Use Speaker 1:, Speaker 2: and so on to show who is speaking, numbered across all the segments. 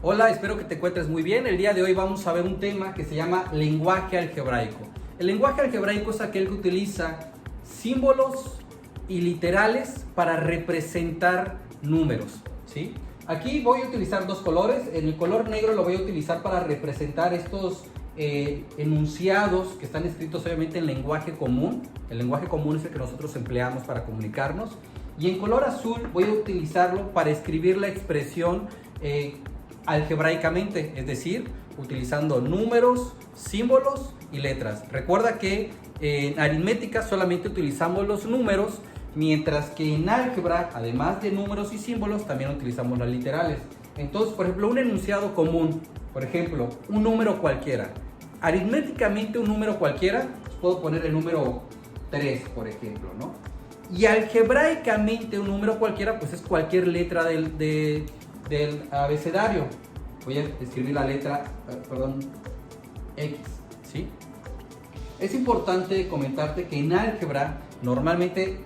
Speaker 1: Hola, espero que te encuentres muy bien. El día de hoy vamos a ver un tema que se llama lenguaje algebraico. El lenguaje algebraico es aquel que utiliza símbolos y literales para representar números, ¿sí? Aquí voy a utilizar dos colores. En el color negro lo voy a utilizar para representar estos enunciados que están escritos obviamente en lenguaje común. El lenguaje común es el que nosotros empleamos para comunicarnos. Y en color azul voy a utilizarlo para escribir la expresión algebraicamente, es decir, utilizando números, símbolos y letras. Recuerda que en aritmética solamente utilizamos los números, mientras que en álgebra, además de números y símbolos, también utilizamos las literales. Entonces, por ejemplo, un enunciado común, por ejemplo, un número cualquiera. Aritméticamente un número cualquiera, puedo poner el número 3, por ejemplo, ¿no? Y algebraicamente un número cualquiera, pues es cualquier letra del abecedario. Voy a escribir la letra, X, ¿sí? Es importante comentarte que en álgebra normalmente,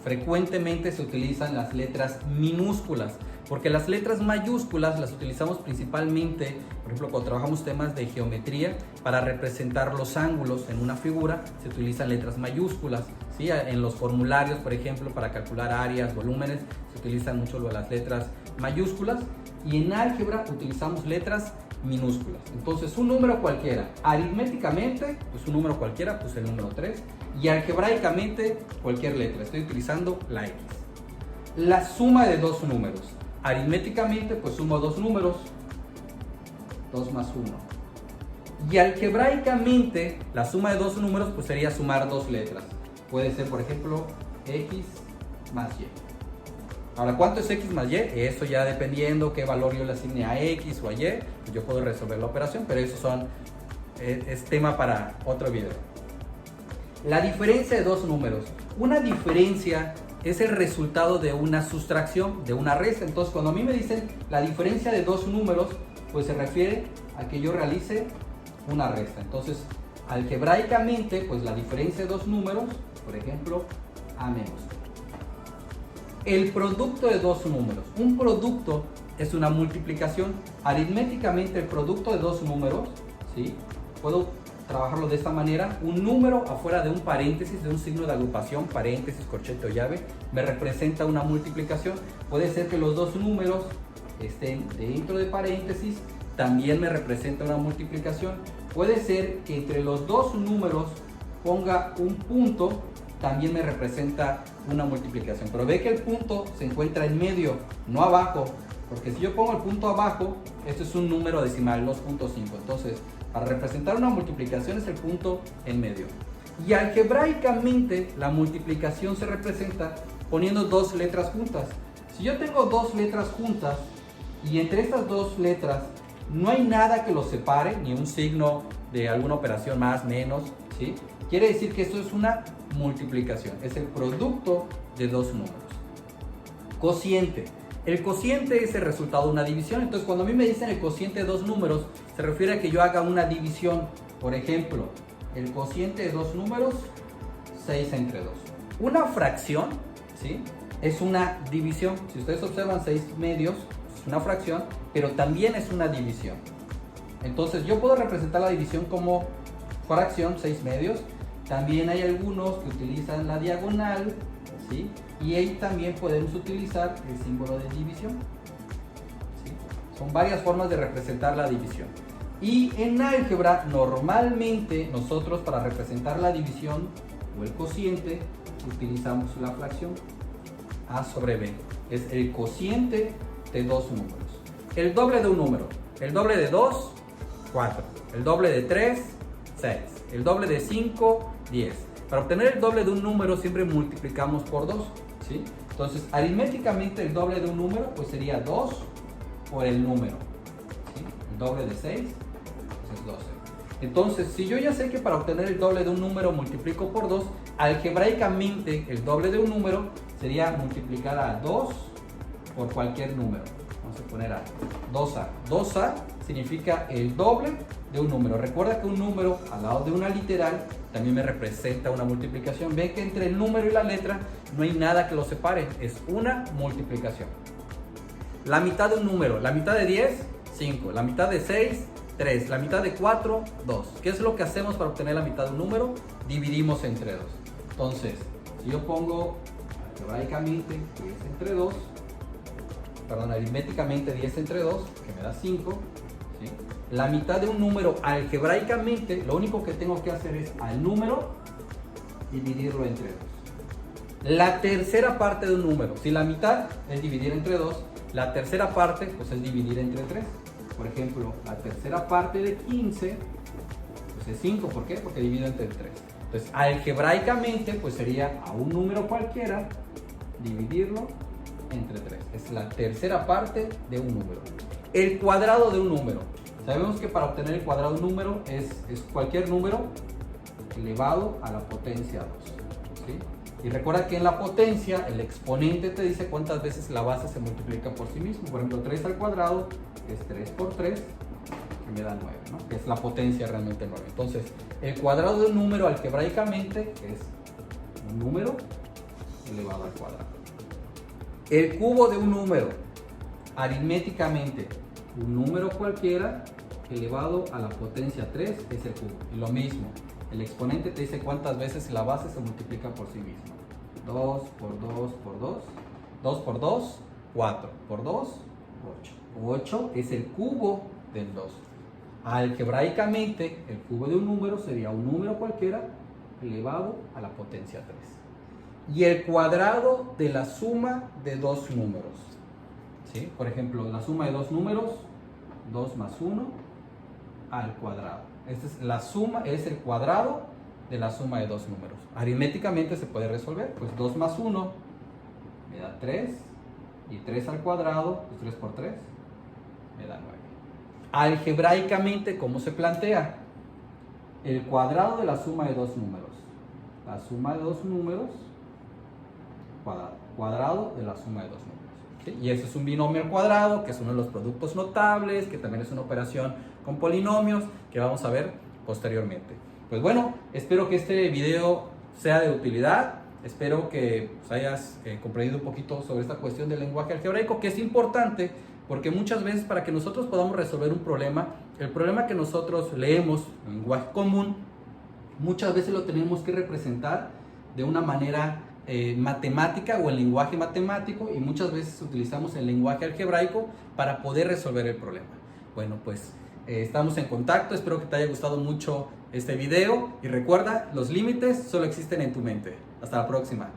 Speaker 1: frecuentemente se utilizan las letras minúsculas, porque las letras mayúsculas las utilizamos principalmente, por ejemplo, cuando trabajamos temas de geometría, para representar los ángulos en una figura, se utilizan letras mayúsculas, ¿sí? En los formularios, por ejemplo, para calcular áreas, volúmenes, se utilizan mucho las letras mayúsculas, y en álgebra utilizamos letras minúsculas. Entonces, un número cualquiera, aritméticamente, pues un número cualquiera, pues el número 3, y algebraicamente cualquier letra, estoy utilizando la X. La suma de dos números, aritméticamente pues sumo dos números, 2 más 1. Y algebraicamente la suma de dos números pues sería sumar dos letras. Puede ser, por ejemplo, X más Y. Ahora, ¿cuánto es X más Y? Eso ya dependiendo qué valor yo le asigne a X o a Y, pues yo puedo resolver la operación, pero eso es tema para otro video. La diferencia de dos números. Una diferencia es el resultado de una sustracción, de una resta. Entonces, cuando a mí me dicen la diferencia de dos números, pues se refiere a que yo realice una resta. Entonces, algebraicamente, pues la diferencia de dos números, por ejemplo, A menos B. El producto de dos números. Un producto es una multiplicación. Aritméticamente, el producto de dos números, ¿sí? Puedo trabajarlo de esta manera. Un número afuera de un paréntesis, de un signo de agrupación, paréntesis, corchete o llave, me representa una multiplicación. Puede ser que los dos números estén dentro de paréntesis, también me representa una multiplicación. Puede ser que entre los dos números ponga un punto, también me representa una multiplicación. Pero ve que el punto se encuentra en medio, no abajo, porque si yo pongo el punto abajo, esto es un número decimal, 2.5. Entonces, para representar una multiplicación es el punto en medio. Y algebraicamente la multiplicación se representa poniendo dos letras juntas. Si yo tengo dos letras juntas y entre estas dos letras no hay nada que los separe, ni un signo de alguna operación más, menos, ¿sí? Quiere decir que esto es una multiplicación, es el producto de dos números. Cociente. El cociente es el resultado de una división. Entonces, cuando a mí me dicen el cociente de dos números, se refiere a que yo haga una división. Por ejemplo, el cociente de dos números, 6 entre 2. Una fracción, ¿sí? Es una división. Si ustedes observan, 6 medios es una fracción, pero también es una división. Entonces, yo puedo representar la división como fracción, 6 medios. También hay algunos que utilizan la diagonal, ¿sí? Y ahí también podemos utilizar el símbolo de división, ¿sí? Son varias formas de representar la división. Y en álgebra, normalmente nosotros para representar la división o el cociente utilizamos la fracción. A sobre B es el cociente de dos números. El doble de un número. El doble de 2, 4. El doble de 3, 6. El doble de 5, 10. Para obtener el doble de un número siempre multiplicamos por 2, ¿sí? Entonces, aritméticamente el doble de un número pues sería 2 por el número, ¿sí? El doble de 6 pues es 12. Entonces, si yo ya sé que para obtener el doble de un número multiplico por 2, algebraicamente el doble de un número sería multiplicar a 2 por cualquier número. Vamos a poner a 2A. 2A significa el doble de un número. Recuerda que un número al lado de una literal también me representa una multiplicación. Ven que entre el número y la letra no hay nada que los separe, es una multiplicación. La mitad de un número, la mitad de 10, 5, la mitad de 6, 3, la mitad de 4, 2. ¿Qué es lo que hacemos para obtener la mitad de un número? Dividimos entre 2. Entonces, si yo pongo algebraicamente 10 entre 2, perdón, aritméticamente 10 entre 2, que me da 5, ¿sí? La mitad de un número algebraicamente, lo único que tengo que hacer es al número dividirlo entre 2. La tercera parte de un número, si la mitad es dividir entre 2, la tercera parte pues es dividir entre 3. Por ejemplo, la tercera parte de 15 pues es 5. ¿Por qué? Porque divido entre 3. Entonces, algebraicamente pues sería a un número cualquiera dividirlo entre 3. Es la tercera parte de un número. El cuadrado de un número. Sabemos que para obtener el cuadrado de un número es cualquier número elevado a la potencia 2. ¿Sí? Y recuerda que en la potencia el exponente te dice cuántas veces la base se multiplica por sí mismo. Por ejemplo, 3 al cuadrado es 3 por 3, que me da 9, ¿no? Que es la potencia realmente 9. Entonces, el cuadrado de un número algebraicamente es un número elevado al cuadrado. El cubo de un número, aritméticamente, un número cualquiera elevado a la potencia 3 es el cubo. Y lo mismo, el exponente te dice cuántas veces la base se multiplica por sí misma. 2 por 2 por 2, 2 por 2, 4, por 2, 8. 8 es el cubo del 2. Algebraicamente, el cubo de un número sería un número cualquiera elevado a la potencia 3. Y el cuadrado de la suma de dos números. ¿Sí? Por ejemplo, la suma de dos números, 2 más 1 al cuadrado. Esta es la suma, es el cuadrado de la suma de dos números. Aritméticamente se puede resolver, pues 2 más 1 me da 3, y 3 al cuadrado, pues 3 por 3 me da 9. Algebraicamente, ¿cómo se plantea? El cuadrado de la suma de dos números. La suma de dos números, cuadrado de la suma de dos números. ¿Sí? Y eso es un binomio al cuadrado, que es uno de los productos notables, que también es una operación con polinomios, que vamos a ver posteriormente. Pues bueno, espero que este video sea de utilidad. Espero que hayas comprendido un poquito sobre esta cuestión del lenguaje algebraico, que es importante porque muchas veces para que nosotros podamos resolver un problema, el problema que nosotros leemos en lenguaje común, muchas veces lo tenemos que representar de una manera matemática o en lenguaje matemático, y muchas veces utilizamos el lenguaje algebraico para poder resolver el problema. Bueno, pues estamos en contacto, espero que te haya gustado mucho este video y recuerda, los límites solo existen en tu mente. Hasta la próxima.